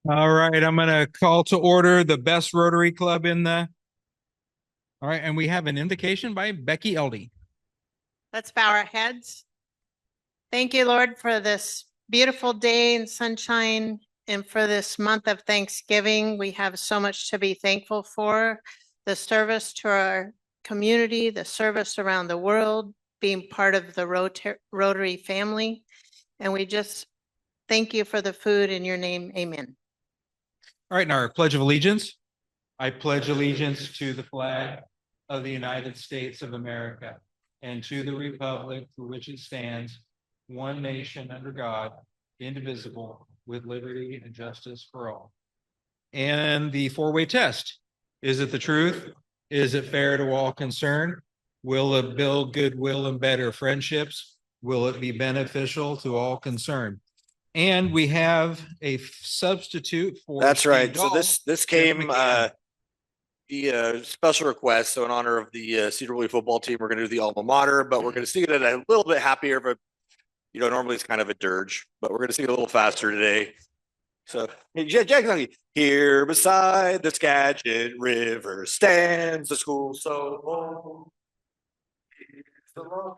All right, I'm going to call to order the best Rotary Club in the. All right, and we have an invocation by Becky Eldey. Let's bow our heads. Thank you, Lord, for this beautiful day and sunshine and for this month of Thanksgiving. We have so much to be thankful for. The service to our community, the service around the world, being part of the Rotary family. And we just thank you for the food in your name. Amen. All right, now our Pledge of Allegiance. I pledge allegiance to the flag of the United States of America and to the republic for which it stands, one nation under God, indivisible, with liberty and justice for all. And the four-way test. Is it the truth? Is it fair to all concerned? Will it build goodwill and better friendships? Will it be beneficial to all concerned? And we have a substitute for That's Steve right. Dahl, So this Kevin came McCann. the special request. So in honor of the Sedro Woolley football team, we're going to do the alma mater, but we're going to sing it at a little bit happier. But normally it's kind of a dirge, but we're going to sing it a little faster today. So Jack, here beside the Skagit River stands the school so old. It's the long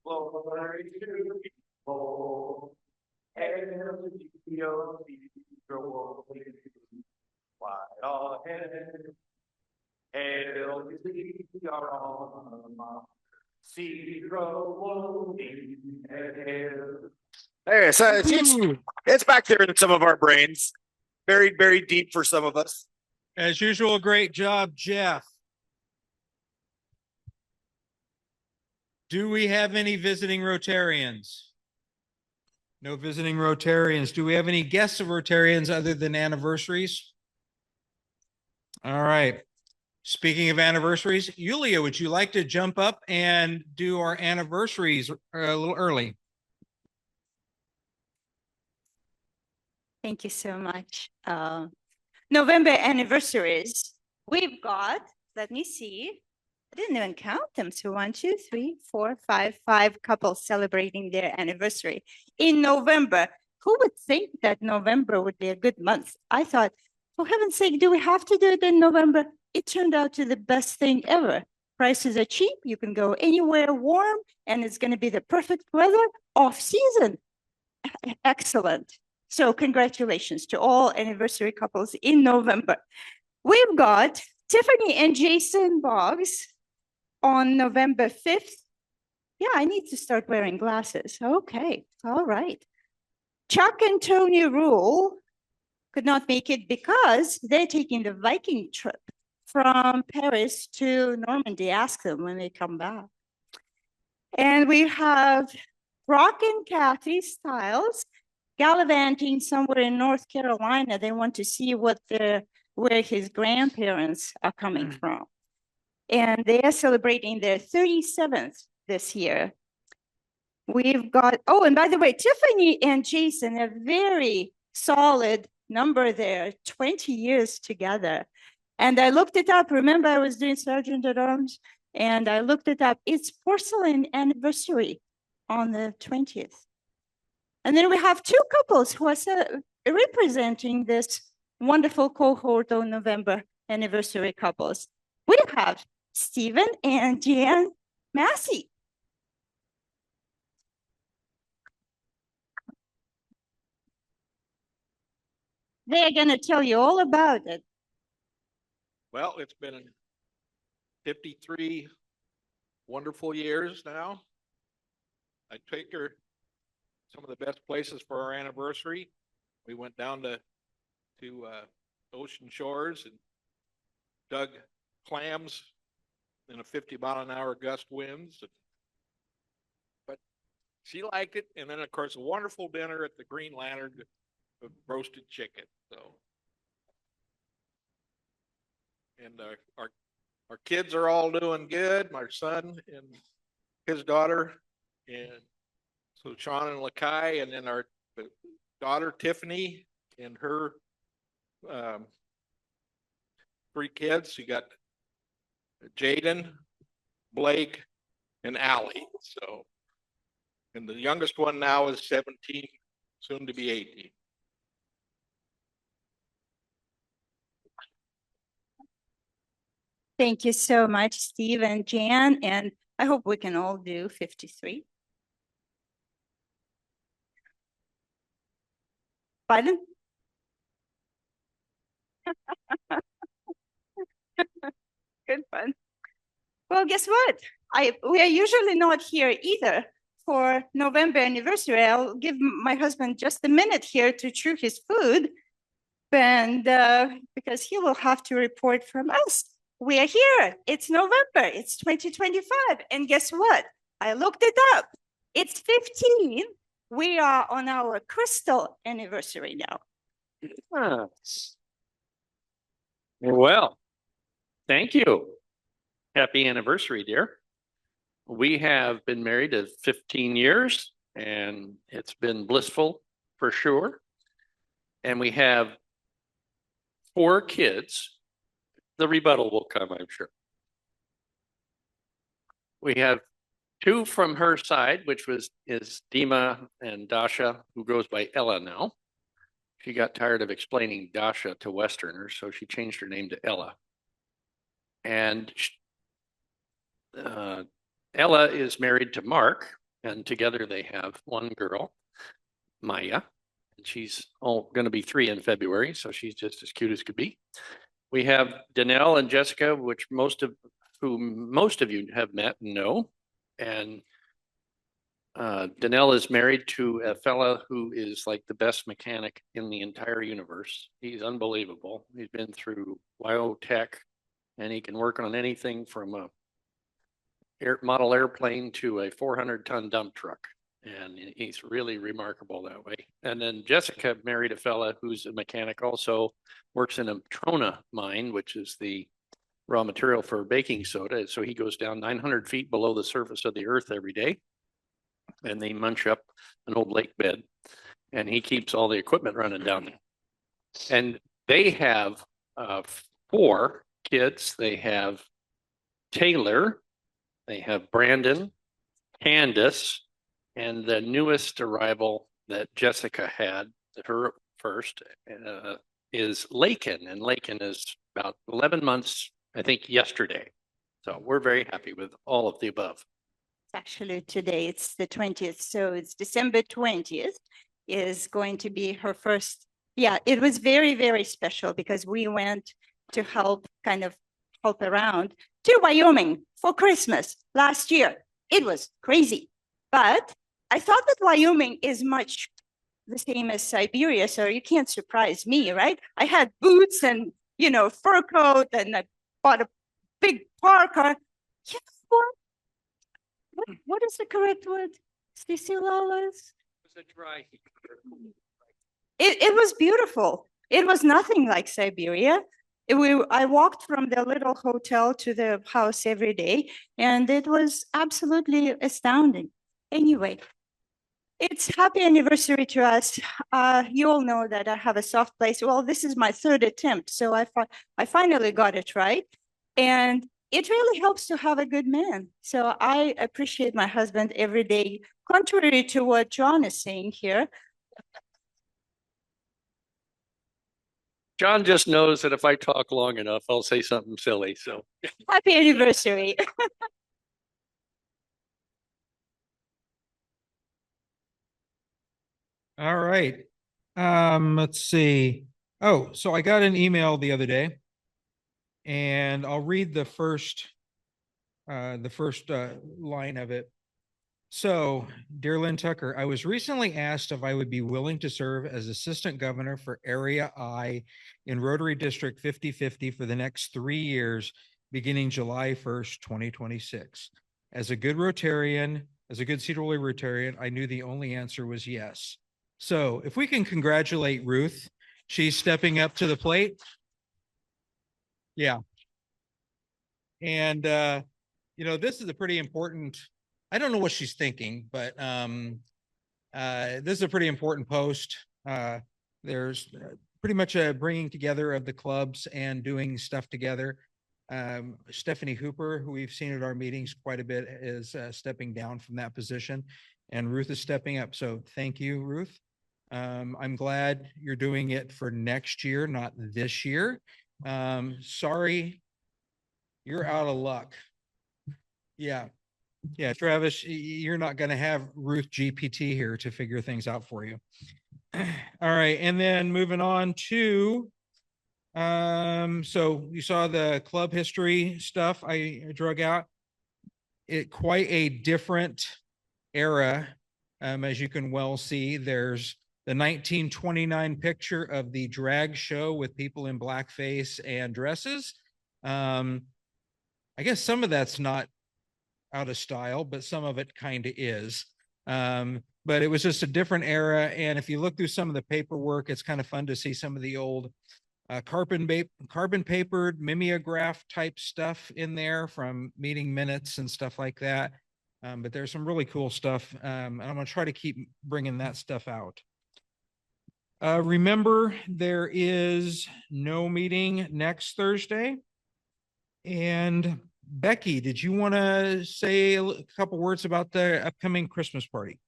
glory to people. Wide ahead, hail we are on Sedro Woolley. There, so it's back there in some of our brains, buried very deep for some of us. As usual, great job, Jeff. Do we have any visiting Rotarians? No visiting Rotarians. Do we have any guests of Rotarians other than anniversaries? All right. Speaking of anniversaries, Yulia, would you like to jump up and do our anniversaries a little early? Thank you so much. November anniversaries. We've got, let me see, I didn't even count them. So 1, 2, 3, 4, 5 couples celebrating their anniversary in November. Who would think that November would be a good month? I thought, for heaven's sake, do we have to do it in November? It turned out to the best thing ever. Prices are cheap. You can go anywhere warm, and it's going to be the perfect weather off season. Excellent. So congratulations to all anniversary couples in November. We've got Tiffany and Jason Boggs on November 5th. Yeah, I need to start wearing glasses. Okay, all right. Chuck and Tony Rule could not make it because they're taking the Viking trip from Paris to Normandy. Ask them when they come back. And we have Brock and Kathy Stiles gallivanting somewhere in North Carolina. They want to see where his grandparents are coming from. And they are celebrating their 37th this year. We've got, oh, and by the way, Tiffany and Jason, a very solid number there, 20 years together. And I looked it up. Remember, I was doing Sergeant at Arms, and I looked it up. It's porcelain anniversary on the 20th. And then we have two couples who are representing this wonderful cohort of November anniversary couples. We have Stephen and Jan Massey. They're going to tell you all about it. Well, it's been 53 wonderful years now. I take her some of the best places for our anniversary. We went down to Ocean Shores and dug clams in a 50-mile-an-hour gust winds. But she liked it. And then, of course, a wonderful dinner at the Green Lantern with roasted chicken. So, and our kids are all doing good. My son and his daughter, and so Sean and Lakai, and then our daughter Tiffany and her 3 kids. You got Jaden, Blake, and Allie. So, and the youngest one now is 17, soon to be 18. Thank you so much, Steve and Jan, and I hope we can all do 53. Pardon? Good fun. Well, guess what? We are usually not here either for November anniversary. I'll give my husband just a minute here to chew his food, and because he will have to report from us. We are here. It's November. It's 2025, and guess what? I looked it up. It's 15. We are on our crystal anniversary now. Ah. Well, thank you. Happy anniversary, dear. We have been married 15 years and it's been blissful for sure. And we have 4 kids. The rebuttal will come, I'm sure. We have 2 from her side, which is Dima and Dasha, who goes by Ella now. She got tired of explaining Dasha to Westerners, so she changed her name to Ella. And Ella is married to Mark, and together they have 1 girl, Maya. And she's going to be 3 in February, so she's just as cute as could be. We have Danelle and Jessica, which most of you have met and know. And Danelle is married to a fella who is like the best mechanic in the entire universe. He's unbelievable. He's been through biotech, and he can work on anything from a model airplane to a 400-ton dump truck. And he's really remarkable that way. And then Jessica married a fella who's a mechanic, also works in a Trona mine, which is the raw material for baking soda. So he goes down 900 feet below the surface of the earth every day, and they munch up an old lake bed, and he keeps all the equipment running down there. And they have 4 kids. They have Taylor, they have Brandon, Candace, and the newest arrival that Jessica had, her first, is Lakin. And Lakin is about 11 months, I think, yesterday. So we're very happy with all of the above. Actually, today it's the 20th, so it's December 20th is going to be her first. Yeah, it was very, very special because we went to help around to Wyoming for Christmas last year. It was crazy, but I thought that Wyoming is much the same as Siberia, so you can't surprise me, right? I had boots and, fur coat, and I bought a big parka. You know what is the correct word? Cece Lawless? It was beautiful. It was nothing like Siberia. I walked from the little hotel to the house every day, and it was absolutely astounding. Anyway, it's happy anniversary to us. You all know that I have a soft place. Well, this is my 3rd attempt, so I finally got it right. And it really helps to have a good man. So I appreciate my husband every day, contrary to what John is saying here. John just knows that if I talk long enough, I'll say something silly. So happy anniversary. All right. Let's see. Oh, so I got an email the other day, and I'll read the first line of it. So, dear Lynn Tucker, I was recently asked if I would be willing to serve as assistant governor for Area I in Rotary District 5050 for the next 3 years, beginning July 1st, 2026. As a good Rotarian, as a good Sedro Woolley Rotarian, I knew the only answer was yes. So if we can congratulate Ruth, she's stepping up to the plate. Yeah. And, this is a pretty important, I don't know what she's thinking, but this is a pretty important post. There's pretty much a bringing together of the clubs and doing stuff together. Stephanie Hooper, who we've seen at our meetings quite a bit, is stepping down from that position, and Ruth is stepping up. So thank you, Ruth. I'm glad you're doing it for next year, not this year. Sorry You're out of luck. Yeah. Yeah, Travis, you're not going to have Ruth GPT here to figure things out for you. All right. And then moving on to, so you saw the club history stuff I drug out. It quite a different era. As you can well see, there's the 1929 picture of the drag show with people in blackface and dresses. I guess some of that's not out of style, but some of it kind of is. But it was just a different era. And if you look through some of the paperwork, it's kind of fun to see some of the old carbon papered mimeograph type stuff in there from meeting minutes and stuff like that. But there's some really cool stuff. And I'm going to try to keep bringing that stuff out. Remember, there is no meeting next Thursday. And Becky, did you want to say a couple words about the upcoming Christmas party?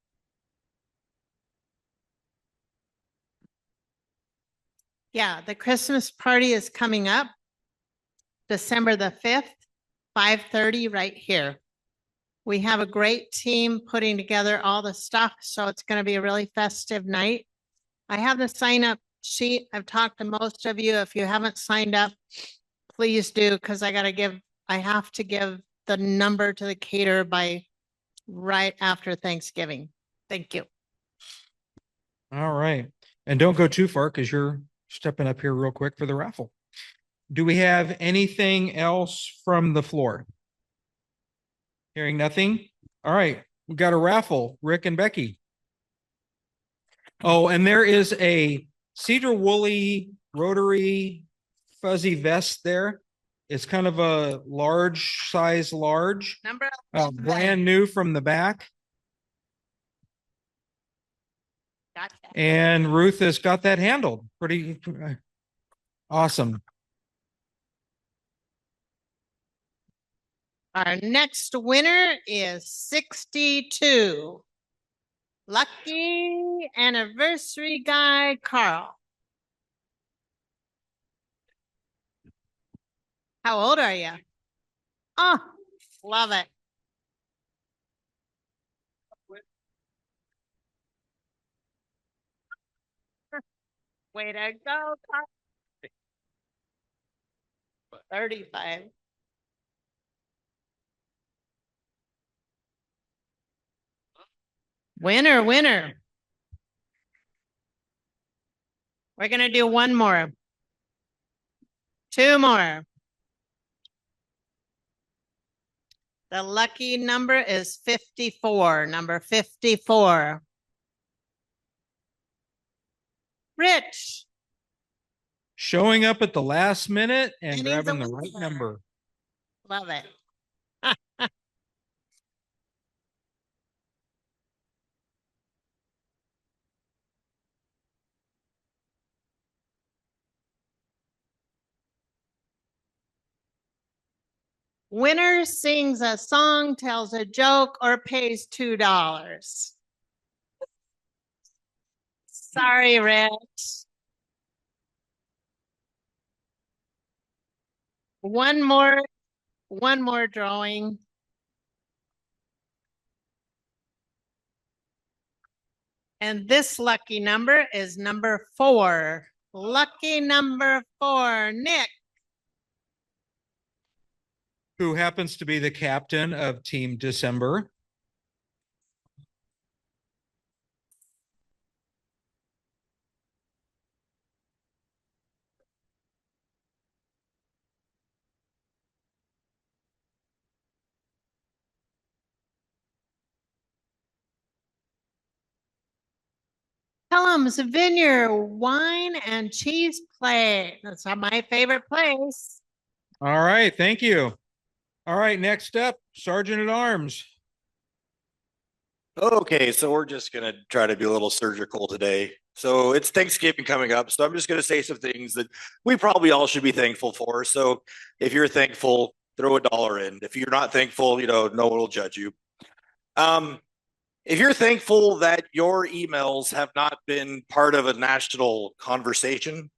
Yeah, the Christmas party is coming up December the 5th, 5:30 right here. We have a great team putting together all the stuff, so it's going to be a really festive night. I have the sign up sheet. I've talked to most of you. If you haven't signed up, please do, because I have to give the number to the caterer by right after Thanksgiving. Thank you. All right. And don't go too far because you're stepping up here real quick for the raffle. Do we have anything else from the floor? Hearing nothing? All right. We got a raffle, Rick and Becky. Oh, and there is a Sedro Woolley Rotary fuzzy vest there. It's kind of a large size, Number brand new from the back. Gotcha. And Ruth has got that handled. Pretty awesome. Our next winner is 62. Lucky anniversary guy, Carl. How old are you? Oh, love it. Way to go, Carl. 35. Winner, winner. We're going to do one more. Two more. The lucky number is 54, number 54. Rich. Showing up at the last minute and And he's grabbing a the right winner. number. Love it. Winner sings a song, tells a joke, or pays $2. Sorry, Rich. One more drawing. And this lucky number is number 4. Lucky number 4, Nick. Who happens to be the captain of Team December. Pelham's Vineyard Wine and Cheese Plate. That's my favorite place. All right. Thank you. All right. Next up, Sergeant at Arms. Okay, so we're just gonna try to be a little surgical today. So it's Thanksgiving coming up, so I'm just gonna say some things that we probably all should be thankful for. So if you're thankful, throw $1 in. If you're not thankful, no one will judge you. If you're thankful that your emails have not been part of a national conversation,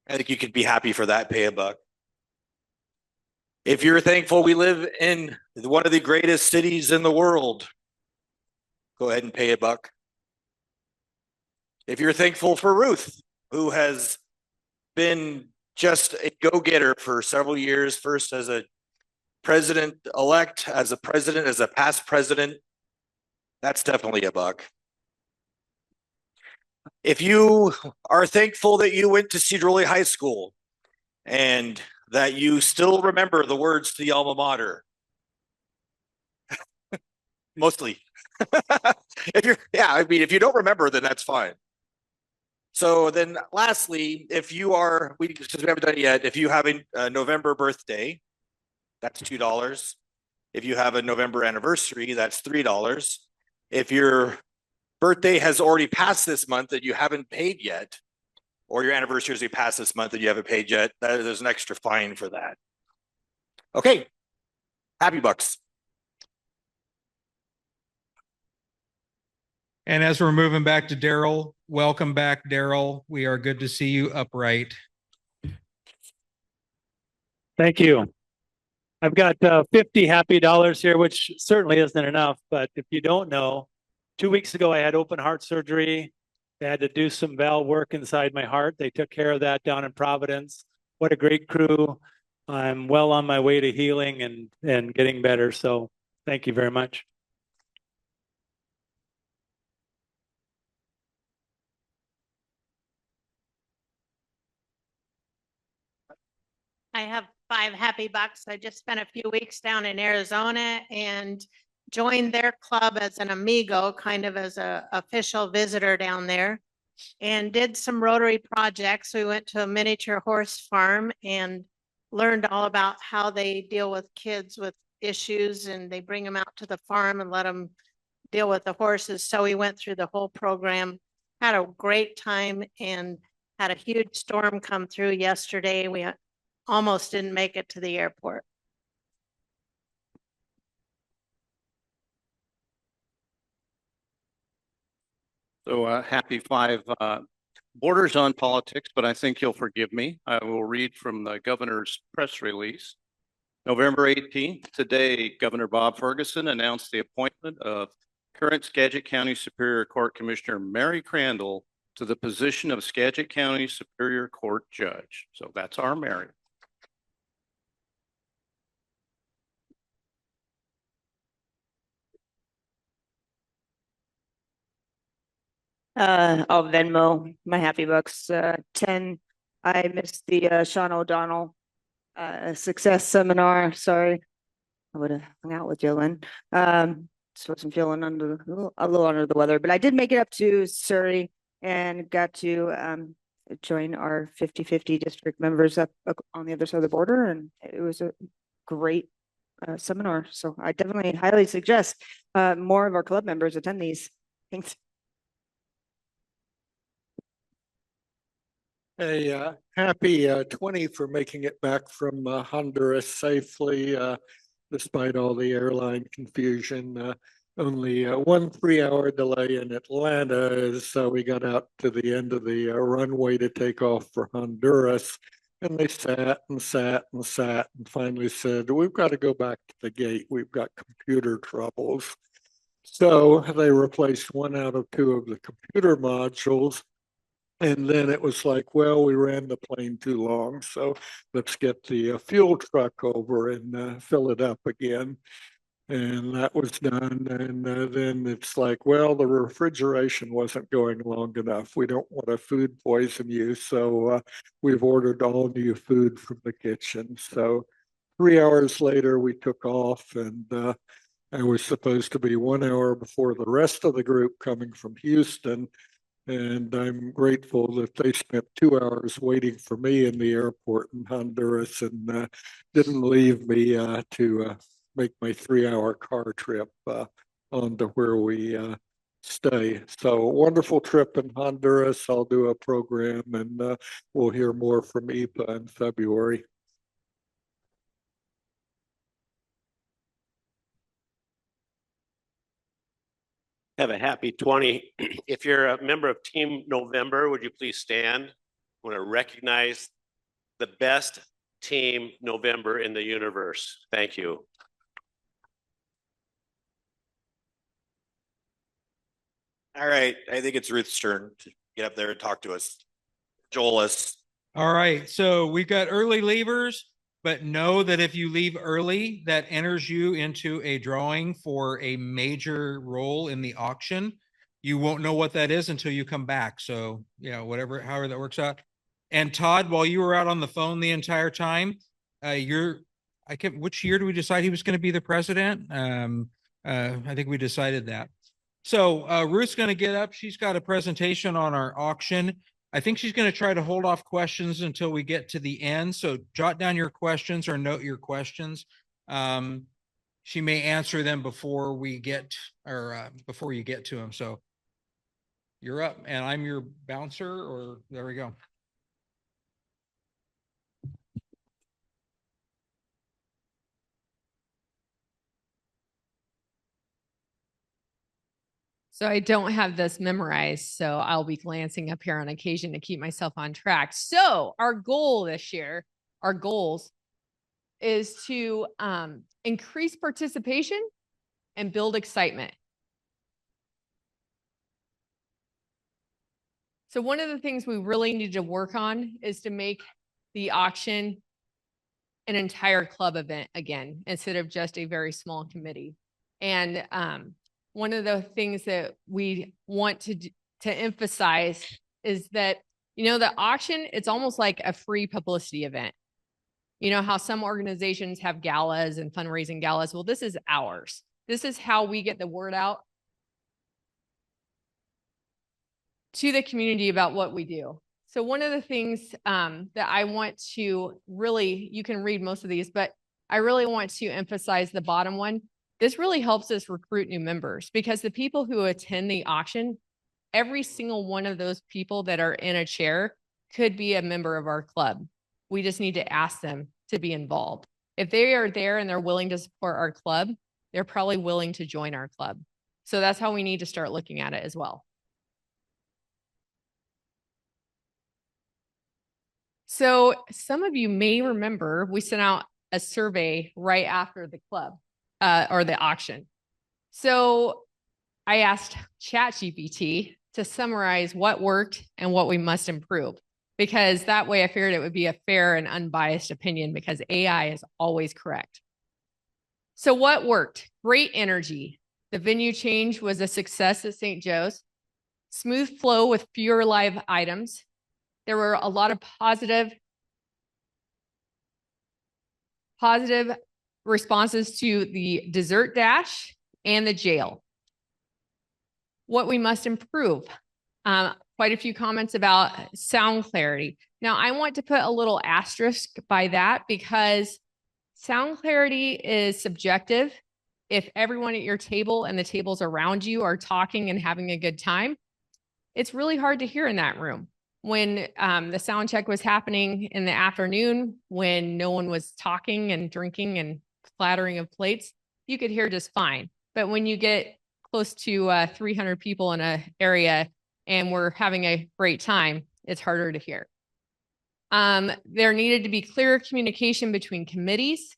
I think you could be happy for that, pay $1. If you're thankful we live in one of the greatest cities in the world, go ahead and pay $1. If you're thankful for Ruth, who has been just a go-getter for several years, first as a president-elect, as a president, as a past president, that's definitely $1. If you are thankful that you went to Sedro Woolley High School and that you still remember the words to the alma mater, mostly. If you don't remember, then that's fine. So then lastly, if you are, since we haven't done it yet, if you have a November birthday, that's $2. If you have a November anniversary, that's $3. If your birthday has already passed this month that you haven't paid yet, or your anniversary has passed this month and you haven't paid yet, there's an extra fine for that. Okay, happy bucks. And as we're moving back to Daryl, welcome back, Daryl. We are good to see you upright. Thank you. I've got 50 happy dollars here, which certainly isn't enough. But if you don't know, 2 weeks ago, I had open heart surgery. They had to do some valve work inside my heart. They took care of that down in Providence. What a great crew. I'm well on my way to healing and getting better. So thank you very much. I have 5 happy bucks. I just spent a few weeks down in Arizona and joined their club as an amigo, kind of as a official visitor down there, and did some Rotary projects. We went to a miniature horse farm and learned all about how they deal with kids with issues, and they bring them out to the farm and let them deal with the horses. So we went through the whole program, had a great time, and had a huge storm come through yesterday. We almost didn't make it to the airport. So happy 5 borders on politics, but I think you'll forgive me. I will read from the governor's press release. November 18th, today, Governor Bob Ferguson announced the appointment of current Skagit County Superior Court Commissioner Mary Crandall to the position of Skagit County Superior Court Judge. So that's our Mary. I'll Venmo my happy bucks. 10. I missed the Sean O'Donnell success seminar. Sorry, I would have hung out with you, Lynn. Just wasn't feeling a little under the weather, but I did make it up to Surrey and got to join our 50-50 district members up on the other side of the border, and it was a great seminar. So I definitely highly suggest more of our club members attend these. Thanks. A happy 20 for making it back from Honduras safely, despite all the airline confusion. Only 1 3-hour delay in Atlanta as we got out to the end of the runway to take off for Honduras. And they sat and sat and sat and finally said, we've got to go back to the gate. We've got computer troubles. So they replaced 1 out of 2 of the computer modules. And then it was like, well, we ran the plane too long, so let's get the fuel truck over and fill it up again. And that was done. And then it's like, well, the refrigeration wasn't going long enough. We don't want to food poison you. So we've ordered all new food from the kitchen. So 3 hours later, we took off, and I was supposed to be 1 hour before the rest of the group coming from Houston. And I'm grateful that they spent 2 hours waiting for me in the airport in Honduras and didn't leave me to make my 3-hour car trip on to where we stay. So wonderful trip in Honduras. I'll do a program and we'll hear more from IPA in February. Have a happy 20. If you're a member of Team November, would you please stand? I want to recognize the best team November in the universe. Thank you. All right, I think it's Ruth's turn to get up there and talk to us. Joel us. All right, so we've got early leavers, but know that if you leave early, that enters you into a drawing for a major role in the auction. You won't know what that is until you come back. So, whatever, however that works out. And Todd, while you were out on the phone the entire time, which year do we decide he was going to be the president? I think we decided that. So Ruth's going to get up. She's got a presentation on our auction. I think she's going to try to hold off questions until we get to the end. So jot down your questions or note your questions. She may answer them before we get before you get to them. So you're up, and I'm your bouncer, or there we go. So I don't have this memorized, so I'll be glancing up here on occasion to keep myself on track. So our goal this year, our goals is to increase participation and build excitement. So one of the things we really need to work on is to make the auction an entire club event again, instead of just a very small committee. And one of the things that we want to emphasize is that, the auction, it's almost like a free publicity event. You know how some organizations have galas and fundraising galas? Well, this is ours. This is how we get the word out to the community about what we do. So one of the things that I want to really, you can read most of these, but I really want to emphasize the bottom one. This really helps us recruit new members, because the people who attend the auction, every single one of those people that are in a chair could be a member of our club. We just need to ask them to be involved. If they are there and they're willing to support our club, they're probably willing to join our club. So that's how we need to start looking at it as well. So some of you may remember we sent out a survey right after the club or the auction. So I asked ChatGPT to summarize what worked and what we must improve, because that way I figured it would be a fair and unbiased opinion, because AI is always correct. So what worked? Great energy. The venue change was a success at St. Joe's. Smooth flow with fewer live items. There were a lot of positive responses to the dessert dash and the jail. What we must improve. Quite a few comments about sound clarity. Now, I want to put a little asterisk by that, because sound clarity is subjective. If everyone at your table and the tables around you are talking and having a good time, it's really hard to hear in that room. When the sound check was happening in the afternoon, when no one was talking and drinking and clattering of plates, you could hear just fine. But when you get close to 300 people in an area and we're having a great time, it's harder to hear. There needed to be clearer communication between committees.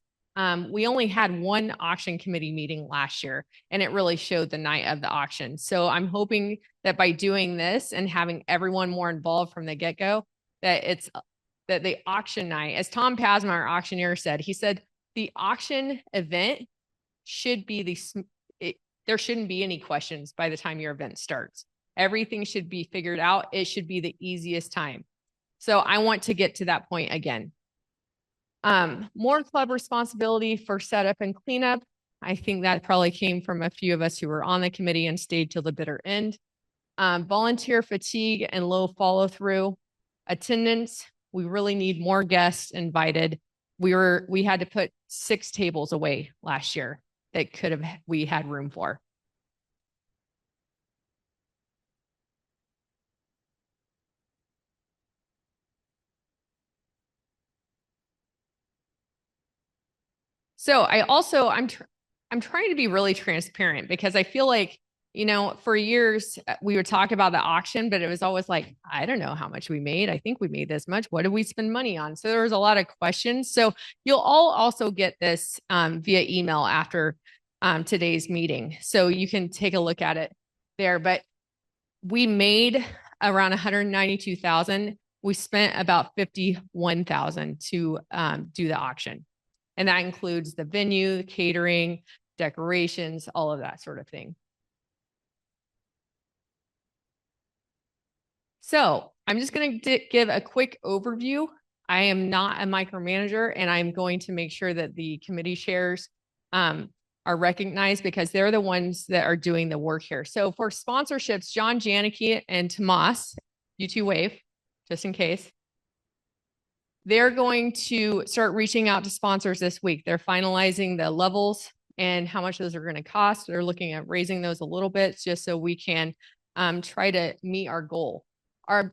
We only had one auction committee meeting last year, and it really showed the night of the auction. So I'm hoping that by doing this and having everyone more involved from the get-go, that the auction night, as Tom Pasma, our auctioneer, said, he said the auction event should be there shouldn't be any questions by the time your event starts. Everything should be figured out. It should be the easiest time. So I want to get to that point again. More club responsibility for setup and cleanup. I think that probably came from a few of us who were on the committee and stayed till the bitter end. Volunteer fatigue and low follow through. Attendance. We really need more guests invited. We had to put 6 tables away last year that we had room for. So I'm trying to be really transparent, because I feel like You know, for years, we would talk about the auction, but it was always like, I don't know how much we made. I think we made this much. What did we spend money on? So there was a lot of questions. So you'll all also get this via email after today's meeting. So you can take a look at it there. But we made around 192,000. We spent about 51,000 to do the auction. And that includes the venue, catering, decorations, all of that sort of thing. So I'm just going to give a quick overview. I am not a micromanager, and I'm going to make sure that the committee chairs are recognized because they're the ones that are doing the work here. So for sponsorships, John Janicki and Tomas, you two wave, just in case. They're going to start reaching out to sponsors this week. They're finalizing the levels and how much those are going to cost. They're looking at raising those a little bit just so we can try to meet our goal. Our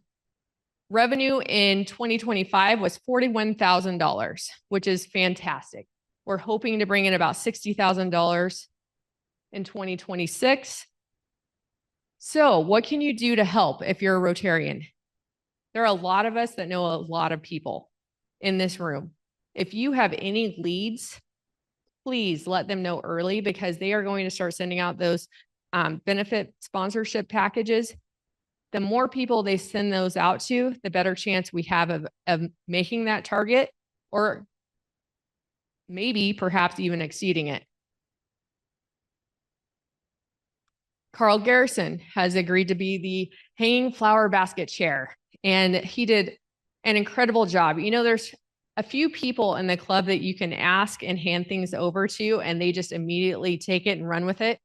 revenue in 2025 was $41,000, which is fantastic. We're hoping to bring in about $60,000 in 2026. So what can you do to help if you're a Rotarian? There are a lot of us that know a lot of people in this room. If you have any leads, please let them know early because they are going to start sending out those benefit sponsorship packages. The more people they send those out to, the better chance we have of making that target or maybe perhaps even exceeding it. Carl Garrison has agreed to be the hanging flower basket chair, and he did an incredible job. You know, there's a few people in the club that you can ask and hand things over to, and they just immediately take it and run with it.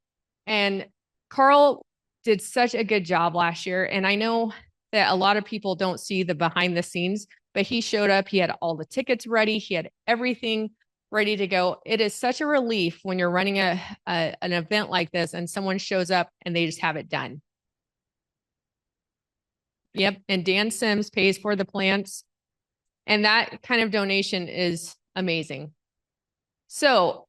And Carl did such a good job last year. And I know that a lot of people don't see the behind the scenes, but he showed up, he had all the tickets ready, he had everything ready to go. It is such a relief when you're running an event like this and someone shows up and they just have it done. Yep. And Dan Sims pays for the plants. And that kind of donation is amazing. So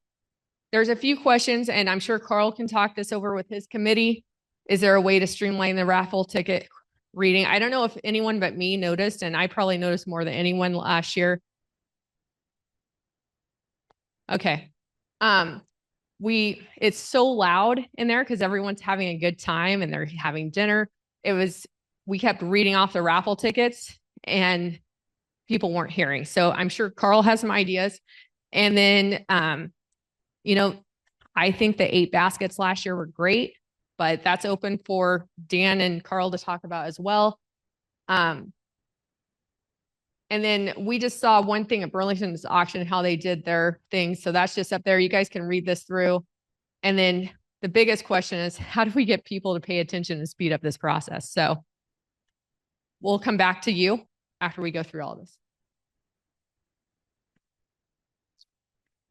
there's a few questions, and I'm sure Carl can talk this over with his committee. Is there a way to streamline the raffle ticket reading? I don't know if anyone but me noticed, and I probably noticed more than anyone last year. Okay. It's so loud in there because everyone's having a good time and they're having dinner. We kept reading off the raffle tickets and people weren't hearing. So I'm sure Carl has some ideas. And then, you know, I think the 8 baskets last year were great, but that's open for Dan and Carl to talk about as well. And then we just saw one thing at Burlington's auction, how they did their thing. So that's just up there. You guys can read this through. And then the biggest question is, how do we get people to pay attention and speed up this process? So we'll come back to you after we go through all this.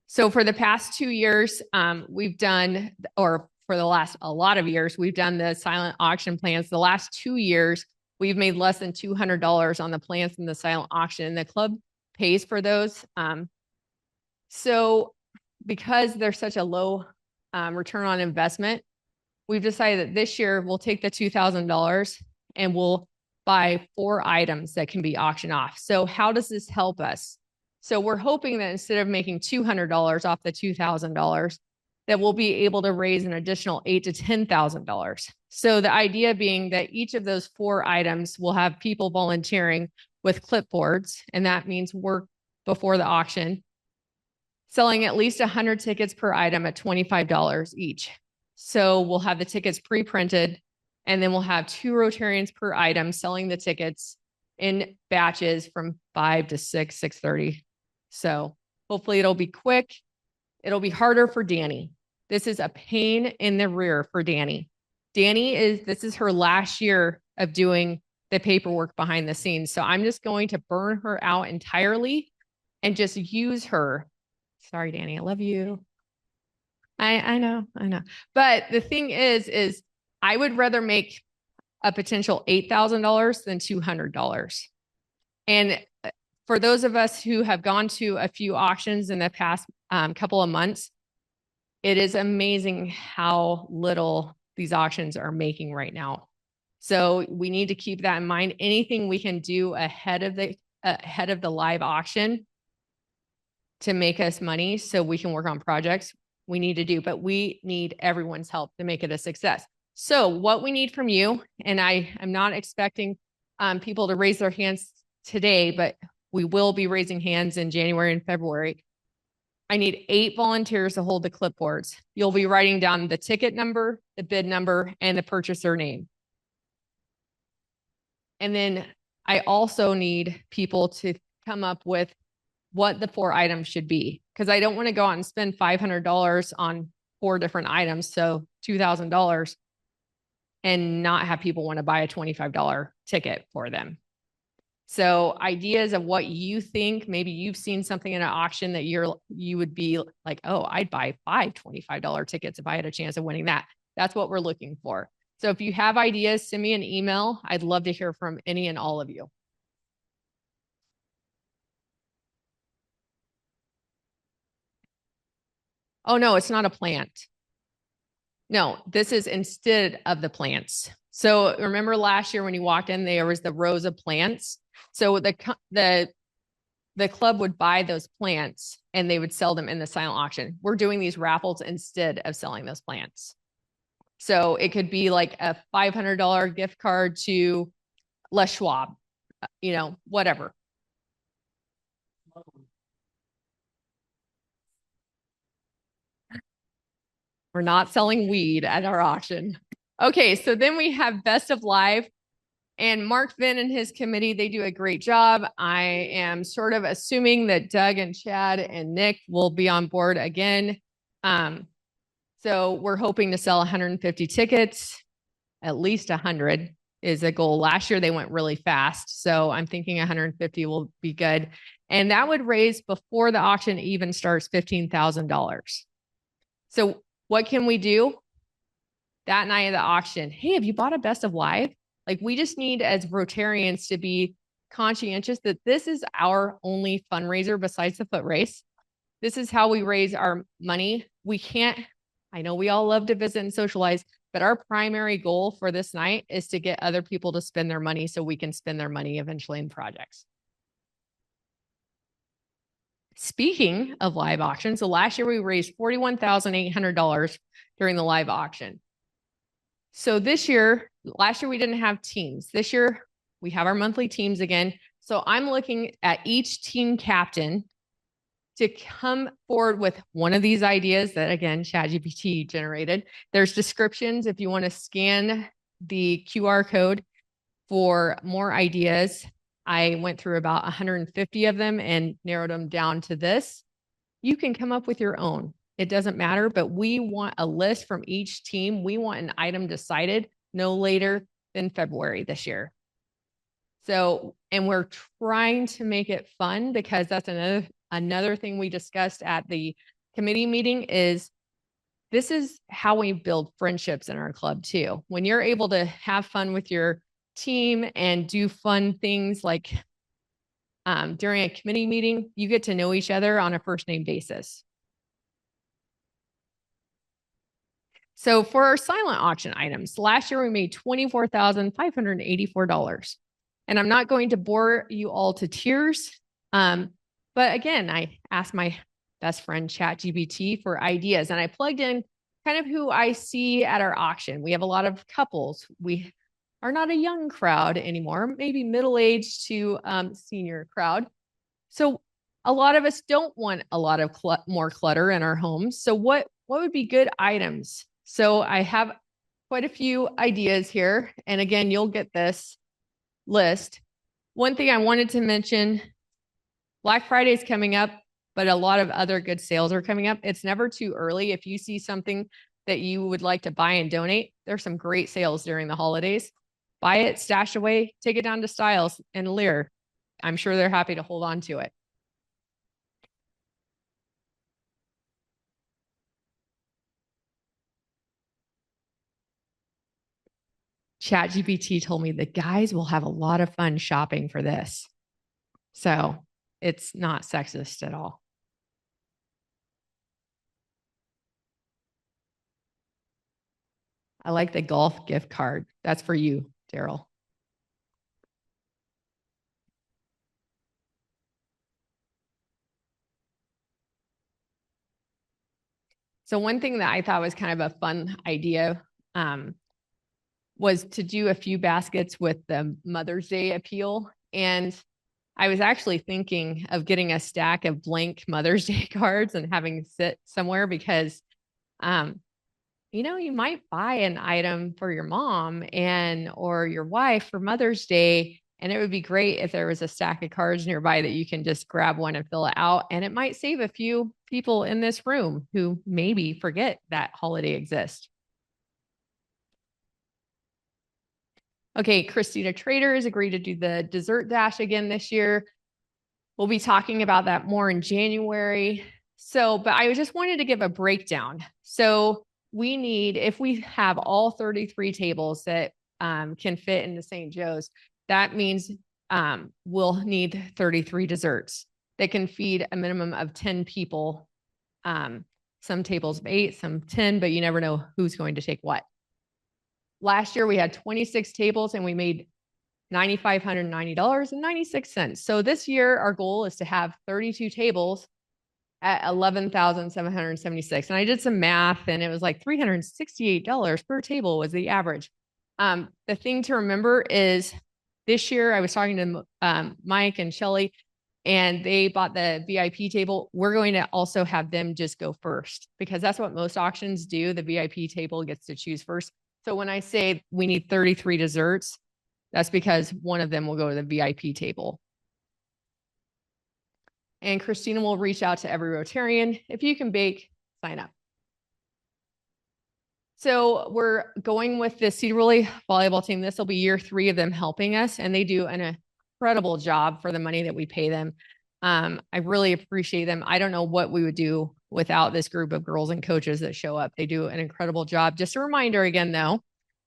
So for the past 2 years, we've done, or for the last a lot of years, we've done the silent auction plans. The last 2 years, we've made less than $200 on the plans in the silent auction, and the club pays for those. So because there's such a low return on investment, we've decided that this year we'll take the $2,000 and we'll buy 4 items that can be auctioned off. So how does this help us? So we're hoping that instead of making $200 off the $2,000, that we'll be able to raise an additional $8,000 to $10,000. So the idea being that each of those 4 items will have people volunteering with clipboards, and that means work before the auction, selling at least 100 tickets per item at $25 each. So we'll have the tickets pre-printed, and then we'll have 2 Rotarians per item selling the tickets in batches from 5 to 6, 6:30. So hopefully it'll be quick. It'll be harder for Danny. This is a pain in the rear for Danny. This is her last year of doing the paperwork behind the scenes. So I'm just going to burn her out entirely and just use her. Sorry, Danny, I love you. I know. But the thing is I would rather make a potential $8,000 than $200. And for those of us who have gone to a few auctions in the past couple of months, it is amazing how little these auctions are making right now. So we need to keep that in mind. Anything we can do ahead of the live auction to make us money so we can work on projects, we need to do, but we need everyone's help to make it a success. So what we need from you, and I am not expecting people to raise their hands today, but we will be raising hands in January and February. I need 8 volunteers to hold the clipboards. You'll be writing down the ticket number, the bid number, and the purchaser name. And then I also need people to come up with what the 4 items should be, because I don't want to go out and spend $500 on 4 different items, so $2,000, and not have people want to buy a $25 ticket for them. So ideas of what you think, maybe you've seen something in an auction that you would be like, oh, I'd buy 5 $25 tickets if I had a chance of winning that. That's what we're looking for. So if you have ideas, send me an email. I'd love to hear from any and all of you. Oh, no, it's not a plant. No, this is instead of the plants. So remember last year when you walked in, there was the rows of plants. So the club would buy those plants and they would sell them in the silent auction. We're doing these raffles instead of selling those plants. So it could be like a $500 gift card to Les Schwab, whatever. We're not selling weed at our auction. Okay, so then we have Best of Live. And Mark Vinn and his committee, they do a great job. I am sort of assuming that Doug and Chad and Nick will be on board again. So we're hoping to sell 150 tickets. At least 100 is a goal. Last year, they went really fast. So I'm thinking 150 will be good. And that would raise, before the auction even starts, $15,000. So what can we do that night of the auction? Hey, have you bought a Best of Live? Like, we just need, as Rotarians, to be conscientious that this is our only fundraiser besides the foot race. This is how we raise our money. I know we all love to visit and socialize, but our primary goal for this night is to get other people to spend their money so we can spend their money eventually in projects. Speaking of live auctions, so last year we raised $41,800 during the live auction. So last year we didn't have teams. This year we have our monthly teams again. So I'm looking at each team captain to come forward with one of these ideas that, again, ChatGPT generated. There's descriptions if you want to scan the QR code for more ideas. I went through about 150 of them and narrowed them down to this. You can come up with your own. It doesn't matter, but we want a list from each team. We want an item decided no later than February this year. So, and we're trying to make it fun, because that's another thing we discussed at the committee meeting is this is how we build friendships in our club too. When you're able to have fun with your team and do fun things like during a committee meeting, you get to know each other on a first name basis. So for our silent auction items, last year we made $24,584. And I'm not going to bore you all to tears. But again, I asked my best friend ChatGPT for ideas, and I plugged in kind of who I see at our auction. We have a lot of couples. We are not a young crowd anymore, maybe middle-aged to senior crowd. So a lot of us don't want a lot of more clutter in our homes. So what would be good items? So I have quite a few ideas here. And again, you'll get this list. One thing I wanted to mention, Black Friday is coming up, but a lot of other good sales are coming up. It's never too early. If you see something that you would like to buy and donate, there's some great sales during the holidays. Buy it, stash away, take it down to Styles and Lear. I'm sure they're happy to hold on to it. ChatGPT told me the guys will have a lot of fun shopping for this. So it's not sexist at all. I like the golf gift card. That's for you, Daryl. So one thing that I thought was kind of a fun idea was to do a few baskets with the Mother's Day appeal. And I was actually thinking of getting a stack of blank Mother's Day cards and having sit somewhere because, you might buy an item for your mom or your wife for Mother's Day. And it would be great if there was a stack of cards nearby that you can just grab one and fill it out. And it might save a few people in this room who maybe forget that holiday exists. Okay, Christina Trader has agreed to do the dessert dash again this year. We'll be talking about that more in January. But I just wanted to give a breakdown. So we need, if we have all 33 tables that can fit in the St. Joe's, that means we'll need 33 desserts that can feed a minimum of 10 people. Some tables of 8, some 10, but you never know who's going to take what. Last year we had 26 tables and we made $9,590.96. So this year our goal is to have 32 tables at $11,776. And I did some math and it was like $368 per table was the average. The thing to remember is this year I was talking to Mike and Shelly and they bought the VIP table. We're going to also have them just go first because that's what most auctions do. The VIP table gets to choose first. So when I say we need 33 desserts, that's because one of them will go to the VIP table. And Christina will reach out to every Rotarian. If you can bake, sign up. So we're going with the Sedro Woolley volleyball team. This will be year 3 of them helping us, and they do an incredible job for the money that we pay them. I really appreciate them. I don't know what we would do without this group of girls and coaches that show up. They do an incredible job. Just a reminder again, though,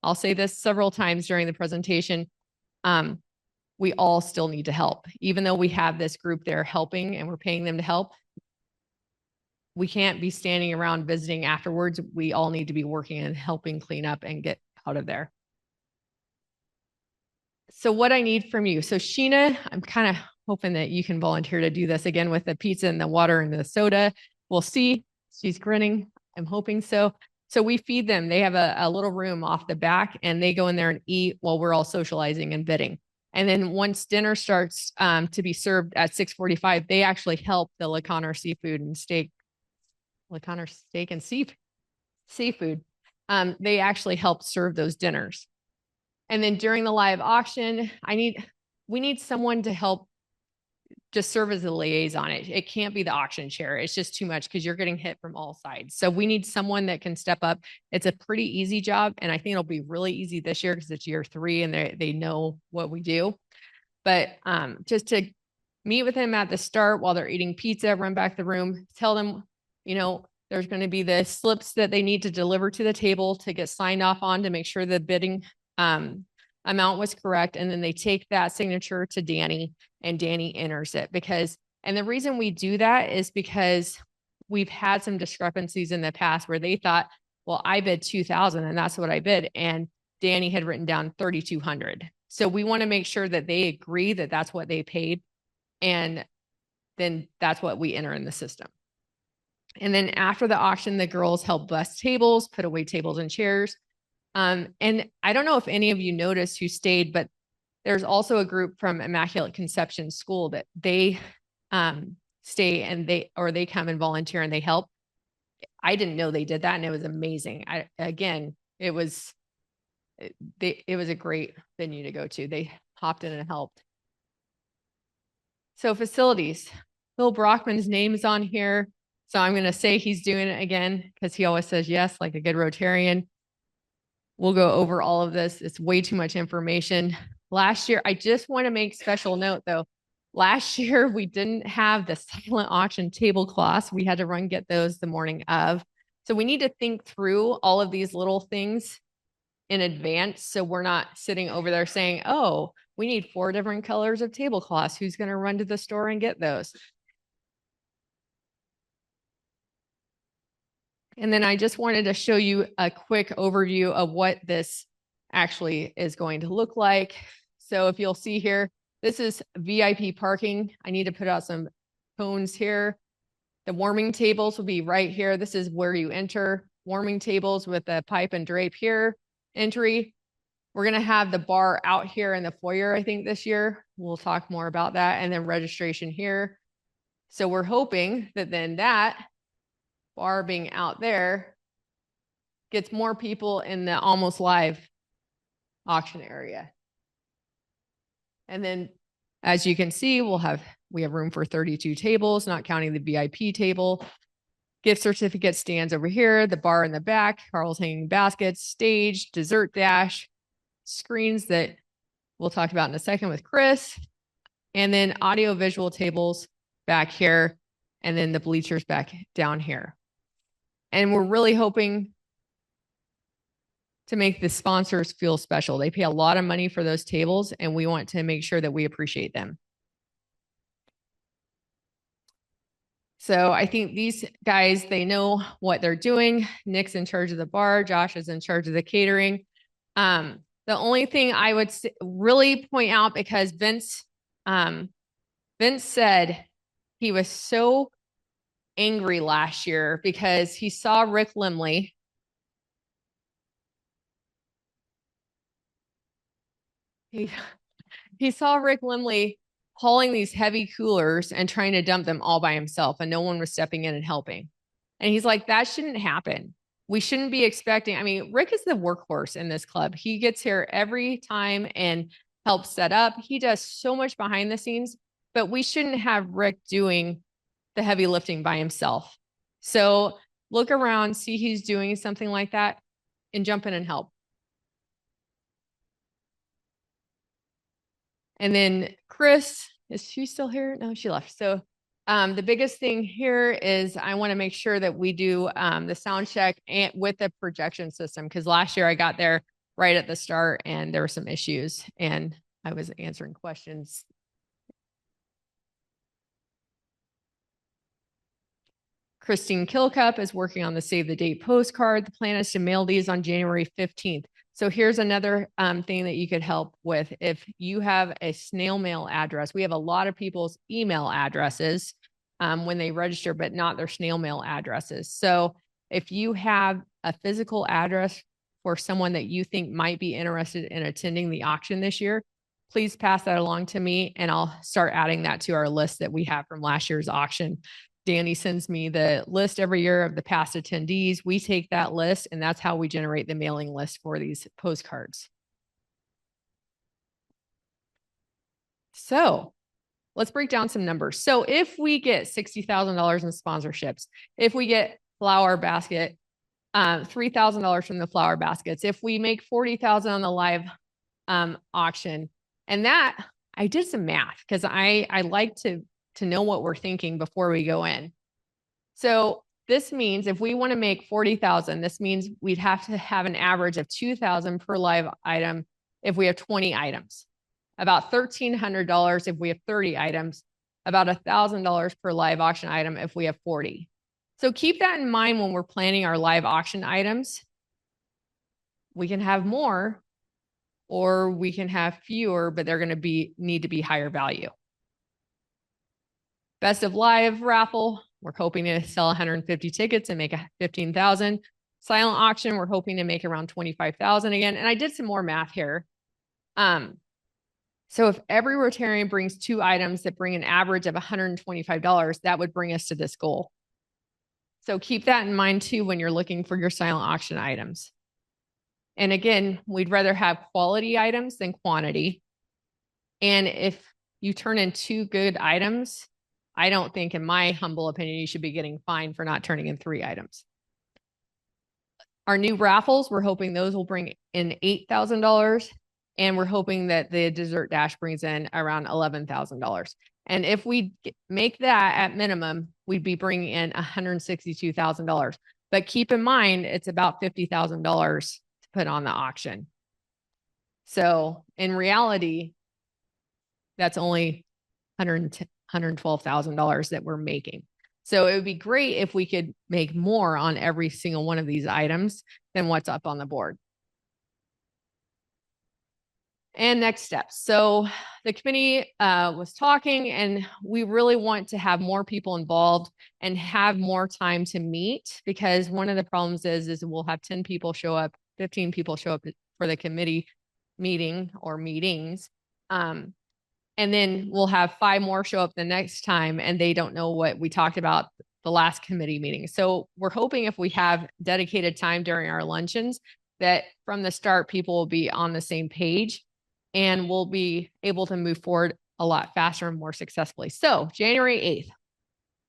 I'll say this several times during the presentation. We all still need to help. Even though we have this group there helping and we're paying them to help, we can't be standing around visiting afterwards. We all need to be working and helping clean up and get out of there. So what I need from you. So Sheena, I'm kind of hoping that you can volunteer to do this again with the pizza and the water and the soda. We'll see. She's grinning. I'm hoping so. So we feed them. They have a little room off the back and they go in there and eat while we're all socializing and bidding. And then once dinner starts to be served at 6:45, they actually help the LeConner seafood and steak. LeConner steak and seafood. They actually help serve those dinners. And then during the live auction, we need someone to help just serve as a liaison. It can't be the auction chair. It's just too much because you're getting hit from all sides. So we need someone that can step up. It's a pretty easy job. And I think it'll be really easy this year because it's year 3 and they know what we do. But just to meet with them at the start while they're eating pizza, run back the room, tell them, there's going to be the slips that they need to deliver to the table to get signed off on to make sure the bidding amount was correct. And then they take that signature to Danny and Danny enters it and the reason we do that is because we've had some discrepancies in the past where they thought, well, I bid 2,000 and that's what I bid. And Danny had written down 3,200. So we want to make sure that they agree that that's what they paid. And then that's what we enter in the system. And then after the auction, the girls help bus tables, put away tables and chairs. And I don't know if any of you noticed who stayed, but there's also a group from Immaculate Conception School that they stay and they come and volunteer and they help. I didn't know they did that. And it was amazing. It was a great venue to go to. They hopped in and helped. So facilities, Bill Brockman's name is on here. So I'm going to say he's doing it again because he always says yes, like a good Rotarian. We'll go over all of this. It's way too much information. Last year, I just want to make special note though. Last year, we didn't have the silent auction tablecloths. We had to get those the morning of. So we need to think through all of these little things in advance. So we're not sitting over there saying, oh, we need 4 different colors of tablecloths. Who's going to run to the store and get those? And then I just wanted to show you a quick overview of what this actually is going to look like. So if you'll see here, this is VIP parking. I need to put out some cones here. The warming tables will be right here. This is where you enter. Warming tables with a pipe and drape here. Entry. We're going to have the bar out here in the foyer, I think, this year. We'll talk more about that. And then registration here. So we're hoping that then that bar being out there gets more people in the almost live auction area. And then, as you can see, we have room for 32 tables, not counting the VIP table. Gift certificate stands over here, the bar in the back, Carl's hanging baskets, stage, dessert dash, screens that we'll talk about in a second with Chris, and then audio visual tables back here, and then the bleachers back down here. And we're really hoping to make the sponsors feel special. They pay a lot of money for those tables, and we want to make sure that we appreciate them. So I think these guys, they know what they're doing. Nick's in charge of the bar. Josh is in charge of the catering. The only thing I would really point out, because Vince said he was so angry last year because he saw Rick Limley. He saw Rick Limley hauling these heavy coolers and trying to dump them all by himself, and no one was stepping in and helping. And he's like, that shouldn't happen. We shouldn't be expecting. I mean, Rick is the workhorse in this club. He gets here every time and helps set up. He does so much behind the scenes, but we shouldn't have Rick doing the heavy lifting by himself. So look around, see he's doing something like that, and jump in and help. And then Chris, is she still here? No, she left. So the biggest thing here is I want to make sure that we do the sound check and with the projection system, because last year I got there right at the start and there were some issues and I was answering questions. Christine Kilcup is working on the Save the Date postcard. The plan is to mail these on January 15th. So here's another thing that you could help with. If you have a snail mail address, we have a lot of people's email addresses when they register, but not their snail mail addresses. So if you have a physical address for someone that you think might be interested in attending the auction this year, please pass that along to me and I'll start adding that to our list that we have from last year's auction. Danny sends me the list every year of the past attendees. We take that list and that's how we generate the mailing list for these postcards. So let's break down some numbers. So if we get $60,000 in sponsorships, if we get flower basket, $3,000 from the flower baskets, if we make $40,000 on the live auction, and that I did some math because I like to know what we're thinking before we go in. So this means if we want to make 40,000, this means we'd have to have an average of 2,000 per live item if we have 20 items, about $1,300 if we have 30 items, about $1,000 per live auction item if we have 40. So keep that in mind when we're planning our live auction items. We can have more or we can have fewer, but they're going to need to be higher value. Best of Live raffle, we're hoping to sell 150 tickets and make 15,000. Silent auction, we're hoping to make around 25,000 again. And I did some more math here. So if every Rotarian brings 2 items that bring an average of $125, that would bring us to this goal. So keep that in mind too when you're looking for your silent auction items. And again, we'd rather have quality items than quantity. And if you turn in 2 good items, I don't think, in my humble opinion, you should be getting fined for not turning in 3 items. Our new raffles, we're hoping those will bring in $8,000. And we're hoping that the dessert dash brings in around $11,000. And if we make that at minimum, we'd be bringing in $162,000. But keep in mind, it's about $50,000 to put on the auction. So in reality, that's only $112,000 that we're making. So it would be great if we could make more on every single one of these items than what's up on the board. And next steps. So the committee was talking, and we really want to have more people involved and have more time to meet, because one of the problems is we'll have 10 people show up, 15 people show up for the committee meeting or meetings. And then we'll have 5 more show up the next time, and they don't know what we talked about the last committee meeting. So we're hoping if we have dedicated time during our luncheons, that from the start, people will be on the same page and we'll be able to move forward a lot faster and more successfully. So January 8th,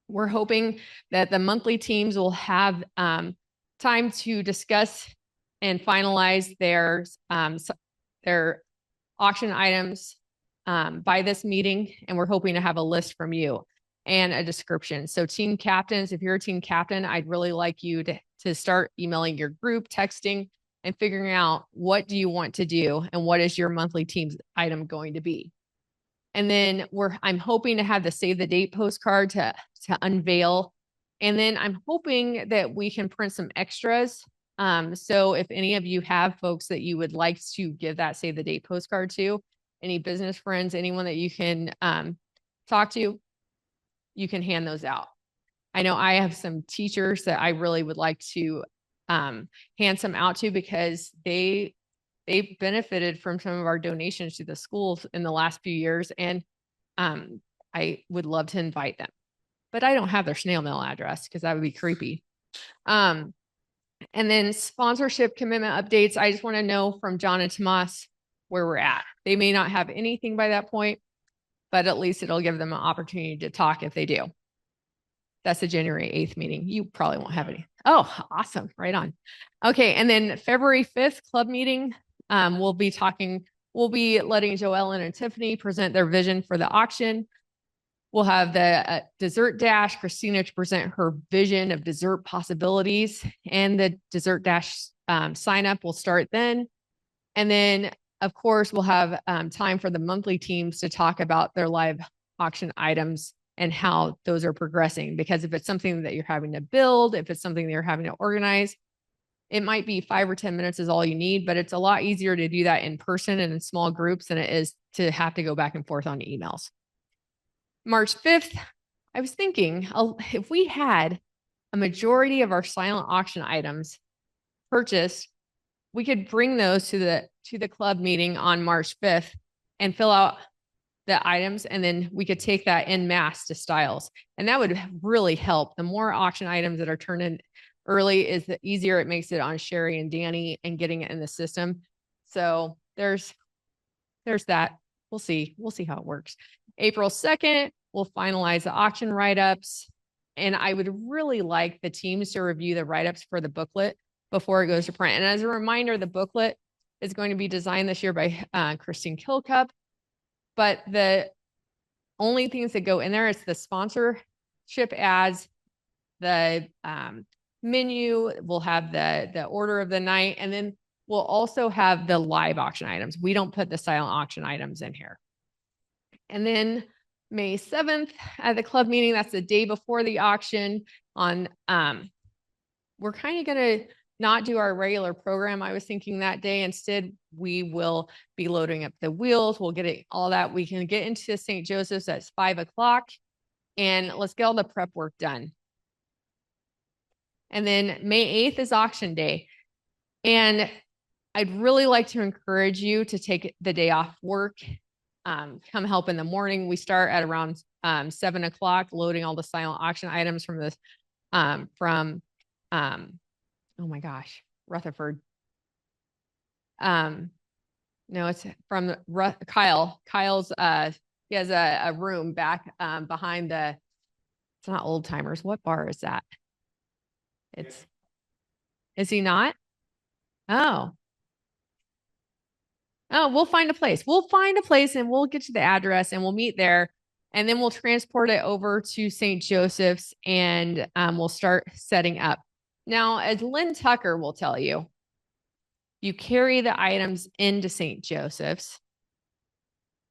we're hoping that the monthly teams will have time to discuss and finalize their auction items by this meeting. And we're hoping to have a list from you and a description. So team captains, if you're a team captain, I'd really like you to start emailing your group, texting, and figuring out what do you want to do and what is your monthly teams item going to be. And then I'm hoping to have the save the date postcard to unveil. And then I'm hoping that we can print some extras. So if any of you have folks that you would like to give that save the date postcard to, any business friends, anyone that you can talk to, you can hand those out. I know I have some teachers that I really would like to hand some out to, because they've benefited from some of our donations to the schools in the last few years. And I would love to invite them, but I don't have their snail mail address because that would be creepy. And then sponsorship commitment updates. I just want to know from John and Tomas where we're at. They may not have anything by that point, but at least it'll give them an opportunity to talk if they do. That's the January 8th meeting. You probably won't have any. Oh, awesome. Right on. Okay. And then February 5th club meeting. We'll be letting Joellen and Tiffany present their vision for the auction. We'll have the dessert dash, Christina, to present her vision of dessert possibilities, and the dessert dash sign up will start then. And then of course we'll have time for the monthly teams to talk about their live auction items and how those are progressing. Because if it's something that you're having to build, if it's something that you're having to organize, it might be 5 or 10 minutes is all you need, but it's a lot easier to do that in person and in small groups than it is to have to go back and forth on emails. March 5th, I was thinking if we had a majority of our silent auction items purchased, we could bring those to the club meeting on March 5th and fill out the items, and then we could take that en masse to Styles. And that would really help. The more auction items that are turned in early is the easier it makes it on Sherry and Danny and getting it in the system. So there's that. We'll see how it works. April 2nd, we'll finalize the auction write-ups. And I would really like the teams to review the write-ups for the booklet before it goes to print. And as a reminder, the booklet is going to be designed this year by Christine Kilcup. But the only things that go in there is the sponsorship ads, the menu, we'll have the order of the night, and then we'll also have the live auction items. We don't put the silent auction items in here. And then May 7th at the club meeting, that's the day before the auction. We're kind of going to not do our regular program. I was thinking that day instead, we will be loading up the wheels. We'll get it all that. We can get into St. Joseph's at 5 o'clock, and let's get all the prep work done. And then May 8th is auction day. And I'd really like to encourage you to take the day off work. Come help in the morning. We start at around 7 o'clock, loading all the silent auction items from this, oh my gosh, Rutherford. No, it's from Kyle. Kyle's, he has a room back behind it's not Old Timers. What bar is that? Is he not? Oh, we'll find a place. We'll find a place and we'll get you the address and we'll meet there. And then we'll transport it over to St. Joseph's and we'll start setting up. Now, as Lynn Tucker will tell you, you carry the items into St. Joseph's,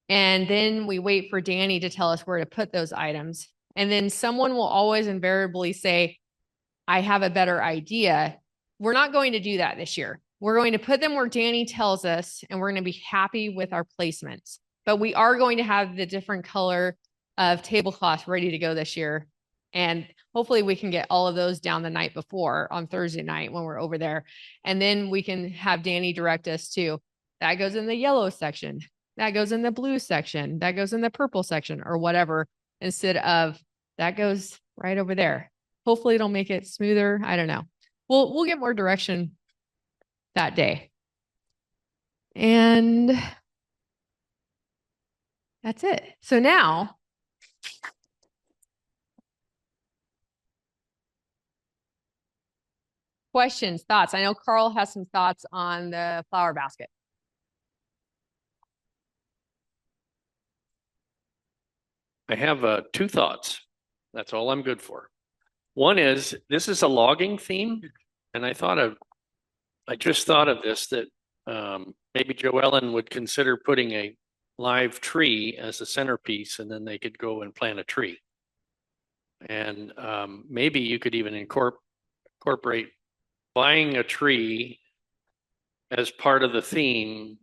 and then we wait for Danny to tell us where to put those items. And then someone will always invariably say, I have a better idea. We're not going to do that this year. We're going to put them where Danny tells us, and we're going to be happy with our placements. But we are going to have the different color of tablecloths ready to go this year. And hopefully we can get all of those down the night before on Thursday night when we're over there. And then we can have Danny direct us to, that goes in the yellow section, that goes in the blue section, that goes in the purple section, or whatever, instead of that goes right over there. Hopefully it'll make it smoother. I don't know. We'll get more direction that day. And that's it. So now questions, thoughts. I know Carl has some thoughts on the flower basket. I have two thoughts. That's all I'm good for. One is, this is a logging theme, and I just thought of this, that maybe Joellen would consider putting a live tree as a centerpiece, and then they could go and plant a tree. And maybe you could even incorporate buying a tree as part of the theme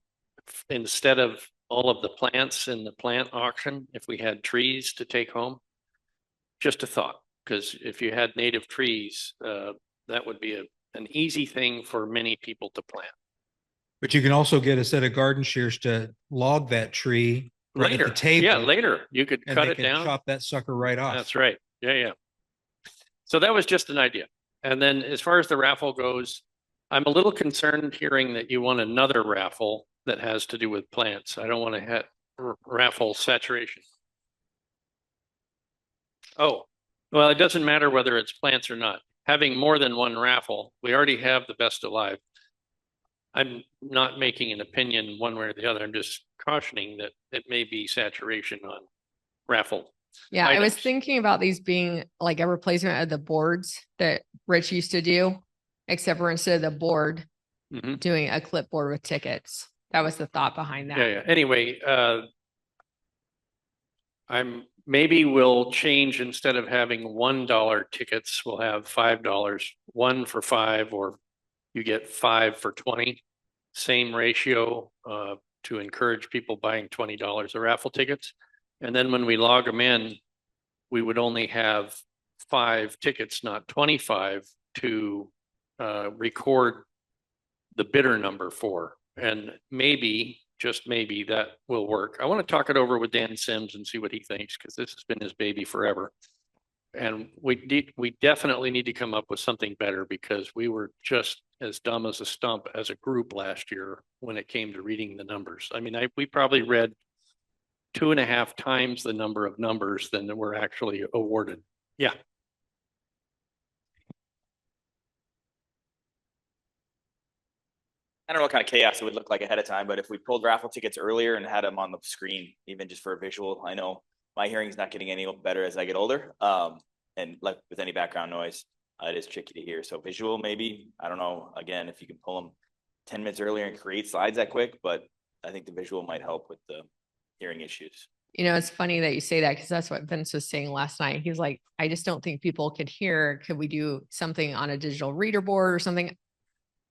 instead of all of the plants in the plant auction. If we had trees to take home, just a thought, because if you had native trees, that would be an easy thing for many people to plant. But you can also get a set of garden shears to log that tree right Later, at the table. yeah, later you could and cut they it can down. chop that sucker right off. That's right. Yeah, yeah. So that was just an idea. And then as far as the raffle goes, I'm a little concerned hearing that you want another raffle that has to do with plants. I don't want to have raffle saturation. Oh, well, it doesn't matter whether it's plants or not. Having more than one raffle, we already have the best alive. I'm not making an opinion one way or the other. I'm just cautioning that it may be saturation on raffle. Yeah, I was items. thinking about these being like a replacement of the boards that Rich used to do, except for instead of the board, Mhm. doing a clipboard with tickets. That was the thought behind that. Yeah, yeah. Anyway, maybe we'll change, instead of having $1 tickets, we'll have $5, 1 for 5, or you get 5 for 20. Same ratio to encourage people buying $20 of raffle tickets. And then when we log them in, we would only have 5 tickets, not 25, to record the bidder number for. And maybe, just maybe, that will work. I want to talk it over with Dan Sims and see what he thinks, because this has been his baby forever. And we definitely need to come up with something better, because we were just as dumb as a stump as a group last year when it came to reading the numbers. I mean, we probably read 2.5 times the number of numbers than were actually awarded. Yeah. I don't know what kind of chaos it would look like ahead of time, but if we pulled raffle tickets earlier and had them on the screen, even just for a visual, I know my hearing is not getting any better as I get older. And like with any background noise, it is tricky to hear. So visual, maybe, I don't know, again, if you can pull them 10 minutes earlier and create slides that quick, but I think the visual might help with the hearing issues. You know, it's funny that you say that, because that's what Vince was saying last night. He was like, I just don't think people could hear. Could we do something on a digital reader board or something?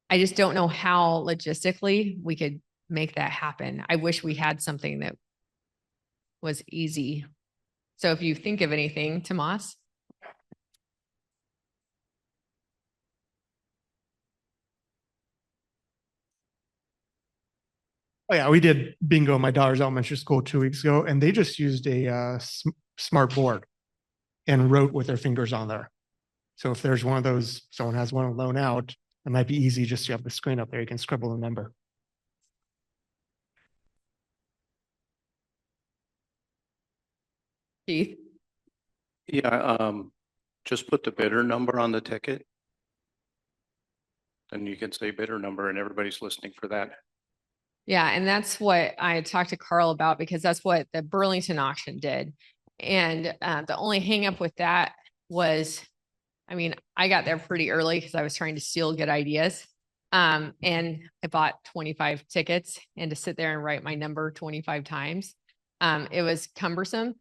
I just don't know how logistically we could make that happen. I wish we had something that was easy. So if you think of anything, Tomas. Oh yeah, we did bingo at my daughter's elementary school 2 weeks ago, and they just used a smart board and wrote with their fingers on there. So if there's one of those, someone has one to loan out, it might be easy just to have the screen up there. You can scribble a number. Keith. Yeah, just put the bidder number on the ticket. And you can say bidder number, and everybody's listening for that. Yeah, and that's what I had talked to Carl about, because that's what the Burlington auction did. And the only hang up with that was, I mean, I got there pretty early because I was trying to steal good ideas. And I bought 25 tickets, and to sit there and write my number 25 times, it was cumbersome.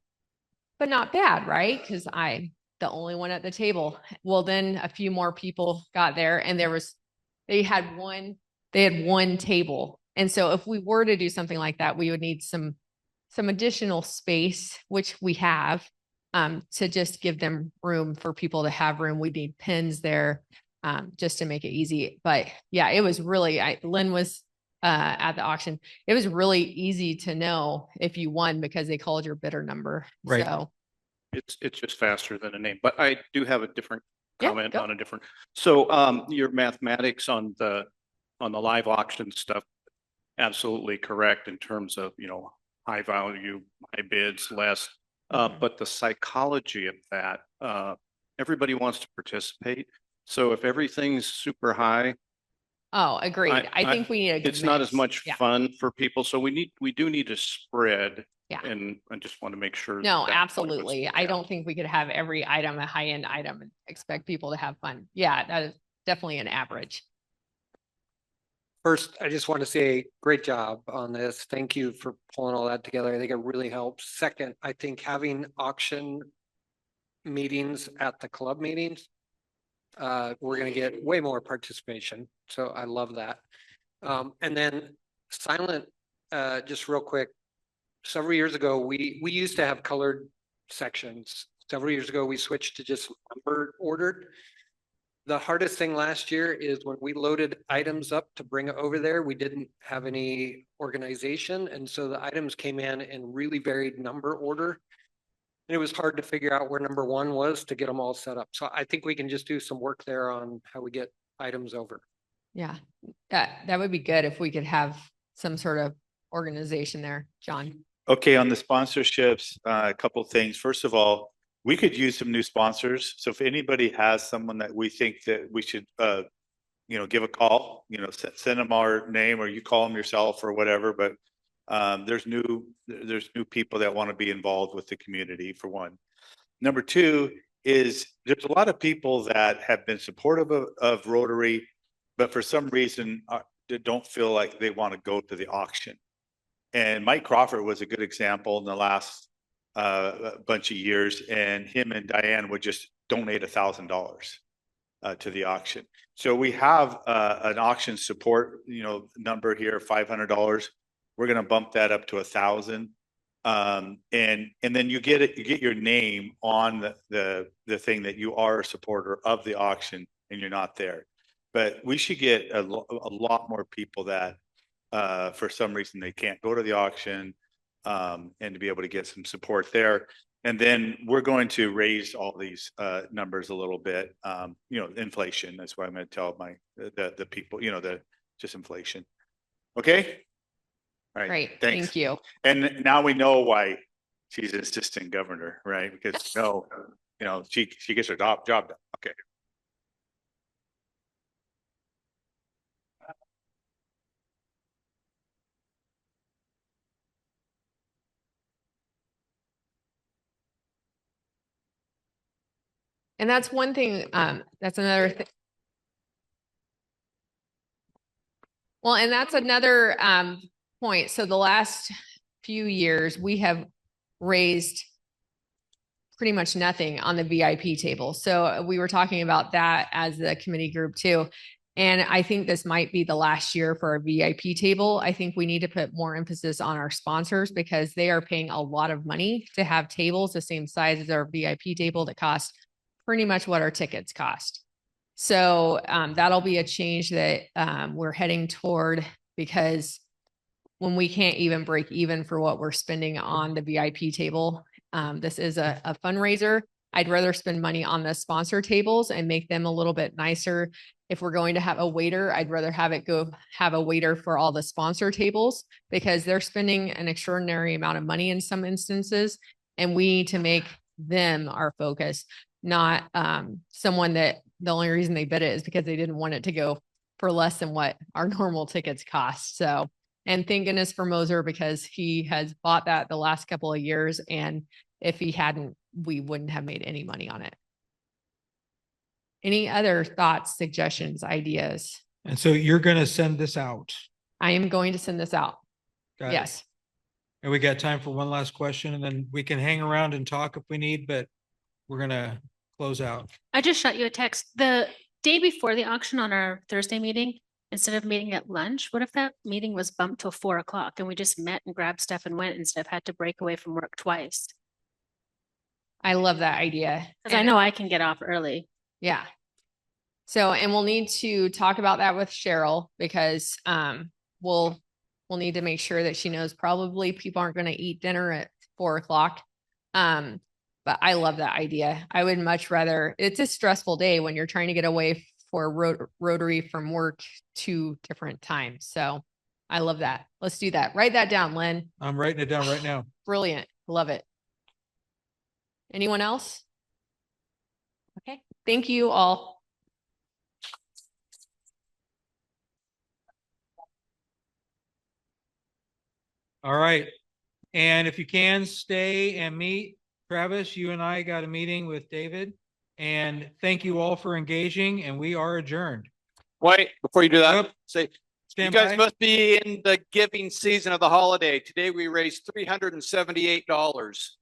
but not bad, right? Because I'm the only one at the table. Well, then a few more people got there and they had one table. And so if we were to do something like that, we would need some additional space, which we have, to just give them room for people to have room. We need pins there, just to make it easy. But yeah, it was really, Lynn was at the auction. It was really easy to know if you won because they called your bidder number. Right. So It's just faster than a name, but I do have a different Yeah, comment go. on a different. So your mathematics on the live auction stuff, absolutely correct in terms of, high value, high bids, less. But the psychology of that, everybody wants to participate. So if everything's super high, Oh, agreed. I think we need a good it's not as mix. much Yeah. fun for people. So we do need to spread. Yeah. And I just want to make sure. No, that point was- absolutely. I yeah. don't think we could have every item a high-end item and expect people to have fun. Yeah, that is definitely an average. First, I just want to say great job on this. Thank you for pulling all that together. I think it really helps. Second, I think having auction meetings at the club meetings, we're going to get way more participation. So I love that. And then silent, just real quick. Several years ago, we used to have colored sections. Several years ago, we switched to just number ordered. The hardest thing last year is when we loaded items up to bring it over there, we didn't have any organization. And so the items came in really varied number order. And it was hard to figure out where number one was to get them all set up. So I think we can just do some work there on how we get items over. Yeah, that would be good if we could have some sort of organization there, John. Okay, on the sponsorships, a couple things. First of all, we could use some new sponsors. So if anybody has someone that we think that we should, give a call, send them our name or you call them yourself or whatever. But there's new people that want to be involved with the community, for one. Number two is there's a lot of people that have been supportive of Rotary, but for some reason they don't feel like they want to go to the auction. And Mike Crawford was a good example in the last bunch of years, and him and Diane would just donate $1,000 to the auction. So we have an auction support, number here, $500. We're going to bump that up to 1,000, and then you get your name on the thing that you are a supporter of the auction, and you're not there. But we should get a lot more people that for some reason they can't go to the auction, and to be able to get some support there. And then we're going to raise all these numbers a little bit. Inflation. That's why I'm going to tell the people, just inflation. Okay. All right. Great. Thanks. Thank you. And now we know why she's an assistant governor, right? Because she gets her job done. Okay. And that's one thing, that's another thing. Well, and that's another point. So the last few years, we have raised pretty much nothing on the VIP table. So we were talking about that as the committee group too. And I think this might be the last year for our VIP table. I think we need to put more emphasis on our sponsors because they are paying a lot of money to have tables the same size as our VIP table that cost pretty much what our tickets cost. So that'll be a change that we're heading toward, because when we can't even break even for what we're spending on the VIP table, this is a fundraiser. I'd rather spend money on the sponsor tables and make them a little bit nicer. If we're going to have a waiter, I'd rather have a waiter for all the sponsor tables, because they're spending an extraordinary amount of money in some instances, and we need to make them our focus, not someone that the only reason they bid it is because they didn't want it to go for less than what our normal tickets cost. So, and thank goodness for Moser, because he has bought that the last couple of years. And if he hadn't, we wouldn't have made any money on it. Any other thoughts, suggestions, ideas? And so you're going to send this out. I am going to send this out. Got it. Yes. And we got time for one last question and then we can hang around and talk if we need, but we're gonna close out. I just shot you a text. The day before the auction on our Thursday meeting, instead of meeting at lunch, what if that meeting was bumped till 4 o'clock and we just met and grabbed stuff and went instead of had to break away from work twice? I love that idea. Cause I know I can get off early. Yeah. So, and we'll need to talk about that with Cheryl because we'll need to make sure that she knows probably people aren't going to eat dinner at 4 o'clock. But I love that idea. I would much rather, it's a stressful day when you're trying to get away for Rotary from work 2 different times. So I love that. Let's do that. Write that down, Lynn. I'm writing it down right now. Brilliant. Love it. Anyone else? Okay. Thank you all. All right. And if you can stay and meet, Travis, you and I got a meeting with David. And thank you all for engaging and we are adjourned. Wait, before you do that, Yep. say, you Stand guys by. must be in the giving season of the holiday. Today we raised $378.